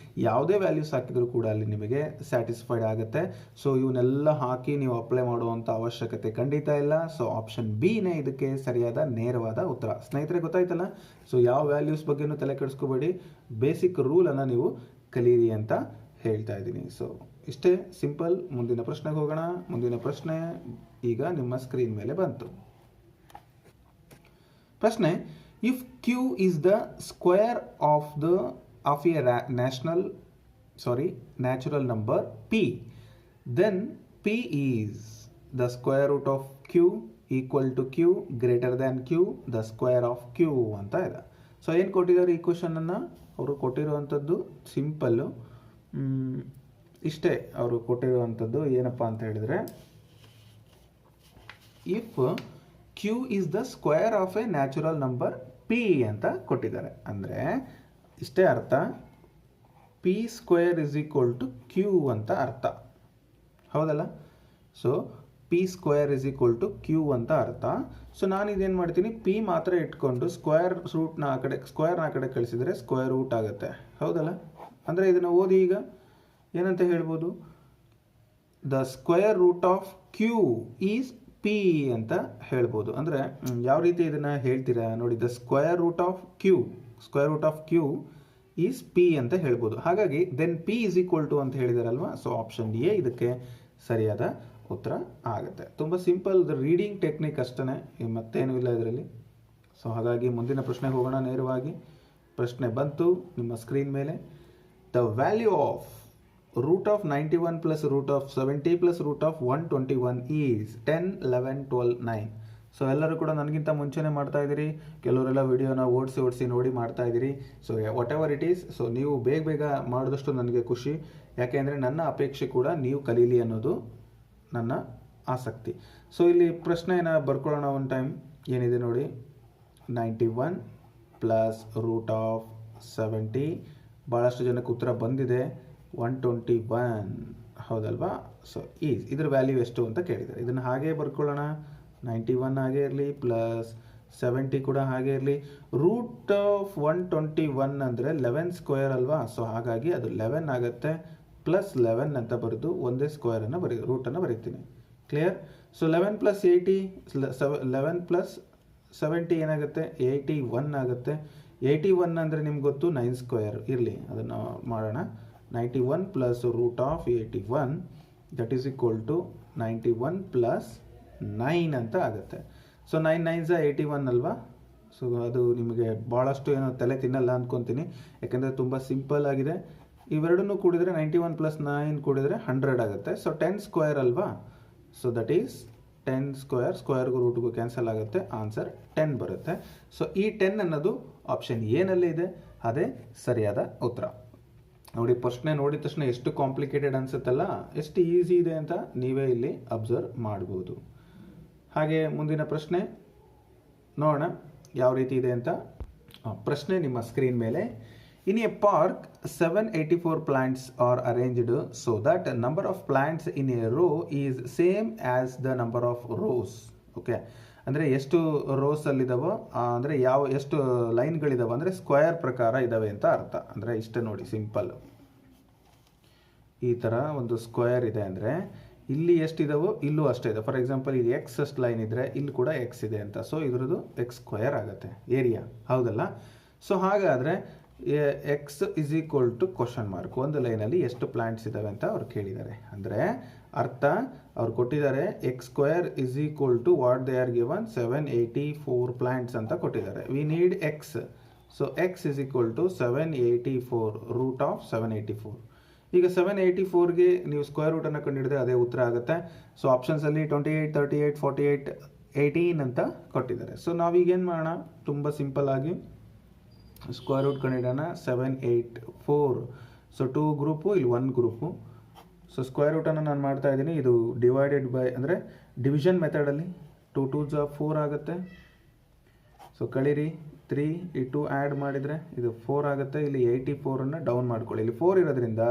A: ಯಾವುದೇ ವ್ಯಾಲ್ಯೂಸ್ ಹಾಕಿದರೂ ಕೂಡ ಅಲ್ಲಿ ನಿಮಗೆ ಸ್ಯಾಟಿಸ್ಫೈಡ್ ಆಗುತ್ತೆ. ಸೊ ಇವನ್ನೆಲ್ಲ ಹಾಕಿ ನೀವು ಅಪ್ಲೈ ಮಾಡುವಂಥ ಅವಶ್ಯಕತೆ ಖಂಡಿತ ಇಲ್ಲ. ಸೊ ಆಪ್ಷನ್ ಬಿನೇ ಇದಕ್ಕೆ ಸರಿಯಾದ ನೇರವಾದ ಉತ್ತರ. ಸ್ನೇಹಿತರೆ, ಗೊತ್ತಾಯ್ತಲ್ಲ? ಸೊ ಯಾವ ವ್ಯಾಲ್ಯೂಸ್ ಬಗ್ಗೆನೂ ತಲೆ ಕೆಡಿಸ್ಕೋಬೇಡಿ, ಬೇಸಿಕ್ ರೂಲನ್ನು ನೀವು ಕಲೀರಿ ಅಂತ ಹೇಳ್ತಾ ಇದ್ದೀನಿ. ಸೊ ಇಷ್ಟೇ ಸಿಂಪಲ್. ಮುಂದಿನ ಪ್ರಶ್ನೆಗೆ ಹೋಗೋಣ. ಮುಂದಿನ ಪ್ರಶ್ನೆ ಈಗ ನಿಮ್ಮ ಸ್ಕ್ರೀನ್ ಮೇಲೆ ಬಂತು. ಪ್ರಶ್ನೆ, if q is the square of a natural number p, then p is the square root of q equal to q greater than q the square of q ಅಂತ ಇದೆ. ಸೊ ಏನು ಕೊಟ್ಟಿದ್ದಾರೆ ಈ ಕ್ವಶನನ್ನು? ಅವರು ಕೊಟ್ಟಿರುವಂಥದ್ದು ಸಿಂಪಲ್ಲು, ಇಷ್ಟೇ. ಅವರು ಕೊಟ್ಟಿರುವಂಥದ್ದು ಏನಪ್ಪ ಅಂತ ಹೇಳಿದರೆ, if q is the square of a natural number p ಅಂತ ಕೊಟ್ಟಿದ್ದಾರೆ. ಅಂದರೆ ಇಷ್ಟೇ ಅರ್ಥ, p square is equal to q ಅಂತ ಅರ್ಥ, ಹೌದಲ್ಲ? So p square is equal to q ಅಂತ ಅರ್ಥ. ಸೊ ನಾನು ಇದೇನು ಮಾಡ್ತೀನಿ, p ಮಾತ್ರ ಇಟ್ಕೊಂಡು ಸ್ಕ್ವೇರ್ನ ಆ ಕಡೆ ಕಳಿಸಿದರೆ ಸ್ಕ್ವೇರ್ ರೂಟ್ ಆಗುತ್ತೆ, ಹೌದಲ್ಲ? ಅಂದರೆ ಇದನ್ನು ಓದಿ ಈಗ ಏನಂತ ಹೇಳ್ಬೋದು, the square root of q is p ಅಂತ ಹೇಳ್ಬೋದು. ಅಂದರೆ ಯಾವ ರೀತಿ ಇದನ್ನು ಹೇಳ್ತೀರಾ ನೋಡಿ, the square root of q is p ಅಂತ ಹೇಳ್ಬೋದು. ಹಾಗಾಗಿ then p is equal to ಅಂತ ಹೇಳಿದಾರಲ್ವಾ? ಸೊ ಆಪ್ಷನ್ ಎ ಇದಕ್ಕೆ ಸರಿಯಾದ ಉತ್ತರ ಆಗುತ್ತೆ. ತುಂಬ ಸಿಂಪಲ್ ರೀಡಿಂಗ್ ಟೆಕ್ನಿಕ್ ಅಷ್ಟೇ, ಮತ್ತೇನೂ ಇಲ್ಲ ಇದರಲ್ಲಿ. ಸೊ ಹಾಗಾಗಿ ಮುಂದಿನ ಪ್ರಶ್ನೆಗೆ ಹೋಗೋಣ ನೇರವಾಗಿ. ಪ್ರಶ್ನೆ ಬಂತು ನಿಮ್ಮ ಸ್ಕ್ರೀನ್ ಮೇಲೆ. The value of root of 91 plus root of 70 plus root of 121 is 10, 11, 12, 9. So ಎಲ್ಲರೂ ಕೂಡ ನನಗಿಂತ ಮುಂಚೆನೇ ಮಾಡ್ತಾ ಇದ್ದೀರಿ, ಕೆಲವರೆಲ್ಲ ವಿಡಿಯೋನ ಓಡಿಸಿ ನೋಡಿ ಮಾಡ್ತಾ ಇದ್ದೀರಿ. So what ever it is, so ನೀವು ಬೇಗ ಮಾಡಿದಷ್ಟು ನನಗೆ ಖುಷಿ. ಯಾಕೆಂದರೆ ನನ್ನ ಅಪೇಕ್ಷೆ ಕೂಡ ನೀವು ಕಲೀಲಿ ಅನ್ನೋದು ನನ್ನ ಆಸಕ್ತಿ. ಸೊ ಇಲ್ಲಿ ಪ್ರಶ್ನೆನ ಬರ್ಕೊಳ್ಳೋಣ ಒಂದು ಟೈಮ್. ಏನಿದೆ ನೋಡಿ, 91 ಪ್ಲಸ್ ರೂಟ್ ಆಫ್ 70, ಭಾಳಷ್ಟು ಜನಕ್ಕೆ ಉತ್ತರ ಬಂದಿದೆ 121, ಹೌದಲ್ವಾ? ಸೊ ಇದ್ರ ವ್ಯಾಲ್ಯೂ ಎಷ್ಟು ಅಂತ ಕೇಳಿದ್ದಾರೆ. ಇದನ್ನು ಹಾಗೇ ಬರ್ಕೊಳ್ಳೋಣ, 91 ಹಾಗೇ ಇರಲಿ ಪ್ಲಸ್ 70 ಕೂಡ ಹಾಗೇ ಇರಲಿ. ರೂಟ್ ಆಫ್ 121 ಅಂದರೆ 11 ಸ್ಕ್ವೇರ್ ಅಲ್ವಾ? ಸೊ ಹಾಗಾಗಿ ಅದು 11 ಆಗುತ್ತೆ. ಪ್ಲಸ್ 11 ಅಂತ ಬರೆದು ಒಂದೇ ಸ್ಕ್ವೇರನ್ನು ರೂಟನ್ನು ಬರೀತೀನಿ. ಕ್ಲಿಯರ್? ಸೊ 11 ಪ್ಲಸ್ 80, 11 ಪ್ಲಸ್ 70 ಏನಾಗುತ್ತೆ? 81 ಆಗುತ್ತೆ. 81 ಅಂದರೆ ನಿಮ್ಗೆ ಗೊತ್ತು 9 ಸ್ಕ್ವೇರ್. ಇರಲಿ, ಅದನ್ನು ಮಾಡೋಣ. 91 plus root of 81 that is equal to 91 plus 9 ಅಂತ ಆಗುತ್ತೆ. ಸೊ 9 9s 81 ಅಲ್ವಾ? ಸೊ ಅದು ನಿಮಗೆ ಭಾಳಷ್ಟು ಏನೋ ತಲೆ ತಿನ್ನಲ್ಲ ಅಂದ್ಕೊತೀನಿ, ಯಾಕೆಂದರೆ ತುಂಬ ಸಿಂಪಲ್ ಆಗಿದೆ. ಇವೆರಡನ್ನೂ ಕೂಡಿದರೆ 91 ಪ್ಲಸ್ 9 ಕೂಡಿದರೆ 100 ಆಗುತ್ತೆ. ಸೊ 10 ಸ್ಕ್ವೇರ್ ಅಲ್ವಾ? ಸೊ ದಟ್ ಈಸ್ 10 ಸ್ಕ್ವೇರ್, ಸ್ಕ್ವೇರ್ಗೂ ರೂಟ್ಗೂ ಕ್ಯಾನ್ಸಲ್ ಆಗುತ್ತೆ, ಆನ್ಸರ್ 10 ಬರುತ್ತೆ. ಸೊ ಈ 10 ಅನ್ನೋದು ಆಪ್ಷನ್ ಏನಲ್ಲಿ ಇದೆ, ಅದೇ ಸರಿಯಾದ ಉತ್ತರ. ನೋಡಿ, ಪ್ರಶ್ನೆ ನೋಡಿದ ತಕ್ಷಣ ಎಷ್ಟು ಕಾಂಪ್ಲಿಕೇಟೆಡ್ ಅನಿಸುತ್ತಲ್ಲ, ಎಷ್ಟು ಈಸಿ ಇದೆ ಅಂತ ನೀವೇ ಇಲ್ಲಿ ಅಬ್ಸರ್ವ್ ಮಾಡ್ಬೋದು. ಹಾಗೆ ಮುಂದಿನ ಪ್ರಶ್ನೆ ನೋಡೋಣ ಯಾವ ರೀತಿ ಇದೆ ಅಂತ. ಪ್ರಶ್ನೆ ನಿಮ್ಮ ಸ್ಕ್ರೀನ್ ಮೇಲೆ. In a park 784 plants are arranged so that number of plants in a row is same as the number of rows. Okay, ಅಂದರೆ ಎಷ್ಟು ರೋಸ್ ಅಲ್ಲಿದ್ದಾವೋ ಅಂದರೆ ಎಷ್ಟು ಲೈನ್ಗಳಿದಾವೆ ಅಂದರೆ ಸ್ಕ್ವೇರ್ ಪ್ರಕಾರ ಇದ್ದಾವೆ ಅಂತ ಅರ್ಥ. ಅಂದರೆ ಇಷ್ಟೇ ನೋಡಿ, ಸಿಂಪಲ್. ಈ ಥರ ಒಂದು ಸ್ಕ್ವೇರ್ ಇದೆ ಅಂದರೆ ಇಲ್ಲಿ ಎಷ್ಟಿದಾವೋ ಇಲ್ಲೂ ಅಷ್ಟೇ ಇದೆ. ಫಾರ್ ಎಕ್ಸಾಂಪಲ್ ಇದು ಎಕ್ಸ್ ಅಷ್ಟು ಲೈನ್ ಇದ್ದರೆ ಇಲ್ಲಿ ಕೂಡ ಎಕ್ಸ್ ಇದೆ ಅಂತ. ಸೊ ಇದ್ರದ್ದು ಎಕ್ಸ್ ಸ್ಕ್ವೇರ್ ಆಗುತ್ತೆ ಏರಿಯಾ, ಹೌದಲ್ಲ? ಸೊ ಹಾಗಾದರೆ X is equal to question mark, ಒಂದು ಲೈನಲ್ಲಿ ಎಷ್ಟು ಪ್ಲಾಂಟ್ಸ್ ಇದ್ದಾವೆ ಅಂತ ಅವ್ರು ಕೇಳಿದ್ದಾರೆ. ಅಂದರೆ ಅರ್ಥ ಅವ್ರು ಕೊಟ್ಟಿದ್ದಾರೆ X square is equal to what they are given 784 plants ಅಂತ ಕೊಟ್ಟಿದ್ದಾರೆ. We need X. So X is equal to 784 root of 784. ಈಗ 784ಗೆ ನೀವು ಸ್ಕ್ವೇರ್ ರೂಟನ್ನು ಕಂಡುಹಿಡಿದ್ರೆ ಅದೇ ಉತ್ತರ ಆಗುತ್ತೆ. ಸೊ ಆಪ್ಷನ್ಸಲ್ಲಿ 28, 38, 48, 18 ಅಂತ ಕೊಟ್ಟಿದ್ದಾರೆ. ಸೊ ನಾವೀಗೇನು ಮಾಡೋಣ, ತುಂಬ ಸಿಂಪಲ್ ಆಗಿ ಸ್ಕ್ವೇರ್ ರೂಟ್ ಕಂಡುಹಿಡೋಣ. 784, ಸೊ 2 ಗ್ರೂಪು, ಇಲ್ಲಿ 1 ಗ್ರೂಪು. ಸೊ ಸ್ಕ್ವೇರ್ ರೂಟನ್ನು ನಾನು ಮಾಡ್ತಾ ಇದ್ದೀನಿ, ಇದು ಡಿವೈಡೆಡ್ ಬೈ ಅಂದರೆ ಡಿವಿಷನ್ ಮೆಥಡಲ್ಲಿ 2 2s 4 ಆಗುತ್ತೆ. ಸೊ ಕಳೀರಿ 3, ಈ 2 ಆ್ಯಡ್ ಮಾಡಿದರೆ ಇದು 4 ಆಗುತ್ತೆ. ಇಲ್ಲಿ 84ಅನ್ನು ಡೌನ್ ಮಾಡ್ಕೊಳ್ಳಿ. ಇಲ್ಲಿ 4 ಇರೋದ್ರಿಂದ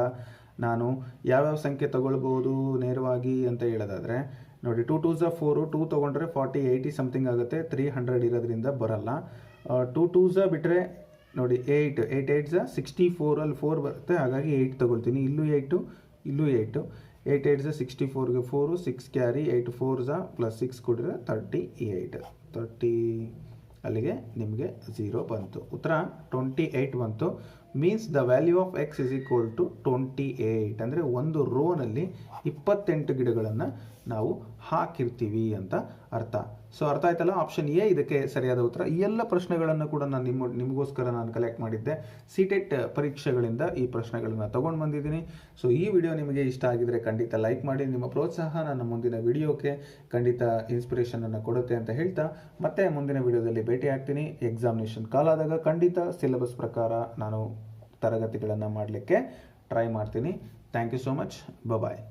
A: ನಾನು ಯಾವ್ಯಾವ ಸಂಖ್ಯೆ ತೊಗೊಳ್ಬೋದು ನೇರವಾಗಿ ಅಂತ ಹೇಳೋದಾದರೆ ನೋಡಿ, 2 2s 4, 2 ತೊಗೊಂಡ್ರೆ 40, 80 ಸಮಥಿಂಗ್ ಆಗುತ್ತೆ. 300 ಇರೋದ್ರಿಂದ ಬರಲ್ಲ. 2 2s ಬಿಟ್ಟರೆ ನೋಡಿ 8, 8 8s 64, ಅಲ್ಲಿ 4 ಬರುತ್ತೆ, ಹಾಗಾಗಿ 8 ತೊಗೊಳ್ತೀನಿ. ಇಲ್ಲೂ 8, ಇಲ್ಲೂ 8, 8 8s 64ಗೆ 4, 6 ಕ್ಯಾರಿ, 8 4s ಪ್ಲಸ್ 6 ಕೊಡಿದ್ರೆ 38, 30 ಅಲ್ಲಿಗೆ ನಿಮಗೆ 0 ಬಂತು. ಉತ್ತರ 28 ಬಂತು. Means the value of X is equal to 28. ಅಂದರೆ ಒಂದು ರೋನಲ್ಲಿ 28 ಗಿಡಗಳನ್ನು ನಾವು ಹಾಕಿರ್ತೀವಿ ಅಂತ ಅರ್ಥ. ಸೊ ಅರ್ಥ ಆಯ್ತಲ್ಲ? ಆಪ್ಷನ್ ಎ ಇದಕ್ಕೆ ಸರಿಯಾದ ಉತ್ತರ. ಈ ಎಲ್ಲ ಪ್ರಶ್ನೆಗಳನ್ನು ಕೂಡ ನಾನು ನಿಮಗೋಸ್ಕರ ನಾನು ಕಲೆಕ್ಟ್ ಮಾಡಿದ್ದೆ. ಸಿಟೆಟ್ ಪರೀಕ್ಷೆಗಳಿಂದ ಈ ಪ್ರಶ್ನೆಗಳನ್ನು ತೊಗೊಂಡು ಬಂದಿದ್ದೀನಿ. ಸೊ ಈ ವಿಡಿಯೋ ನಿಮಗೆ ಇಷ್ಟ ಆಗಿದರೆ ಖಂಡಿತ ಲೈಕ್ ಮಾಡಿ. ನಿಮ್ಮ ಪ್ರೋತ್ಸಾಹ ನನ್ನ ಮುಂದಿನ ವಿಡಿಯೋಕ್ಕೆ ಖಂಡಿತ ಇನ್ಸ್ಪಿರೇಷನನ್ನು ಕೊಡುತ್ತೆ ಅಂತ ಹೇಳ್ತಾ ಮತ್ತೆ ಮುಂದಿನ ವಿಡಿಯೋದಲ್ಲಿ ಭೇಟಿ ಆಗ್ತೀನಿ. ಎಕ್ಸಾಮಿನೇಷನ್ ಕಾಲ ಆದಾಗ ಖಂಡಿತ ಸಿಲೆಬಸ್ ಪ್ರಕಾರ ನಾನು ತರಗತಿಗಳನ್ನು ಮಾಡಲಿಕ್ಕೆ ಟ್ರೈ ಮಾಡ್ತೀನಿ. Thank you so much. Bye.